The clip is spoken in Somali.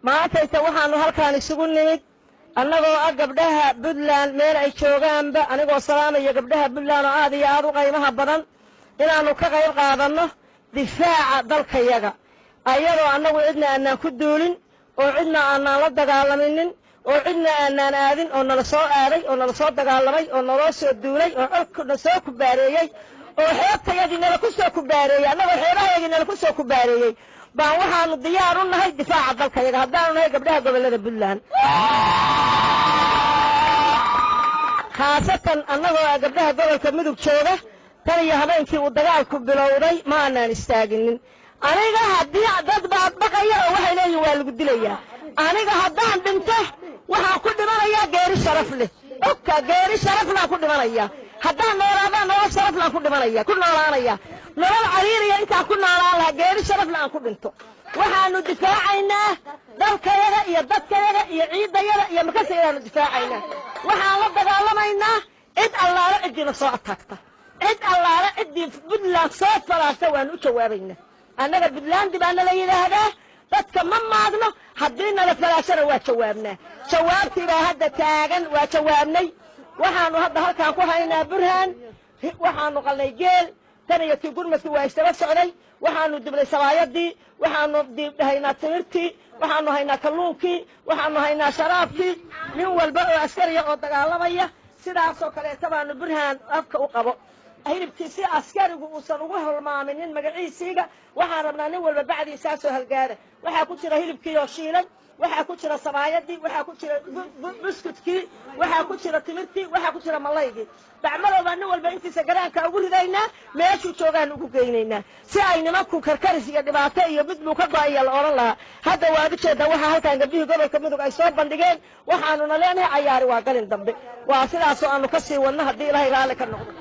maantayta waxaanu halkaan isugu nimid annagoo ah gabdhaha Puntland meel ay joogaanba anigoo salaamaya gabdhaha Puntland oo aad iyo aad u qiimaha badan inaanu ka qayb qaadanno difaaca dalkayaga ayadoo annagu cidna aanaan ku duulin oo cidna aanaan la dagaalaminin oo cidna aanaan aadin oo nala soo aaday oo nala soo dagaalamay oo naloo soo duulay oo colkuna soo kubaareeyey oo xeebtayadii nala ku soo kubaareeyey annagoo xeebahayagii nala ku soo kubaareeyey baan waxaanu diyaar u nahay difaaca dalkayaga haddaanu nahay gabdhaha gobollada Puntland khaasatan annagoo ah gabdhaha gobolka Mudug jooga tan iyo habeenkii uu dagaalku bilowday ma aanaan istaaginin aniga haddii dad baad baqaya oo waxay leeyihiin waa lagu dilayaa aniga haddaan dhinto waxaan ku dhimanayaa geeri sharaf leh ogka geeri sharaf laan ku dhimanayaa haddaan noolaadaan nolol sharaf laan ku dhimanaya ku noolaanaya nolol cariiriya intaan ku noolaan lahaa geeri sharaf laan ku dhinto waxaanu difaacaynaa dalkayaga iyo dadkayaga iyo ciidayada iyo makasayadaanu difaacaynaa waxaan la dagaalamaynaa cid allaale ciddina soo ataagta cid allaale ciddii Puntland soo falaasta waanu u jawaabaynaa annaga Puntland baana la yidhaahdaa dadka ma maadno haddii nala falaashana waa jawaabnaa jawaabtii baa hadda taagan waa jawaabnay waxaanu hadda halkaan ku haynaa burhaan waxaanu qalnay geel tan iyo tii gurmadkii waa isdaba socday waxaanu dibnay sabaayadii waxaanu haynaa timirtii waxaanu haynaa kalluunkii waxaanu haynaa sharaabkii nin walba oo askariya oo dagaalamaya sidaasoo kaleeta baanu burhaan afka u qabo hilibkiisi askarigu uusan ugu halmaaminin magaciisiiga waxaan rabnaa nin walba bacdiisaa soo halgaara waxaa ku jira hilibkii oo shiilan waxaa ku jira sabaayadii waxaa ku jira buskudkii waxaa ku jira timirtii waxaa ku jira malaygii bacmadooda nin walba intiisa garaanka ugu ridaynaa meeshuu joogaan ugu geynaynaa si ay nimanku karkaris iyo dhibaato iyo mid buu ka go'aya la odhan lahaa hadda waad ujeedaa waxaa halkaan gabdhihii gobolka Mudug ay soo bandhigeen waxaanuna leenahay cayaari waa galin dambe waa sidaasoo aanu ka sii wadno haddii ilaahay raalli ka noqdo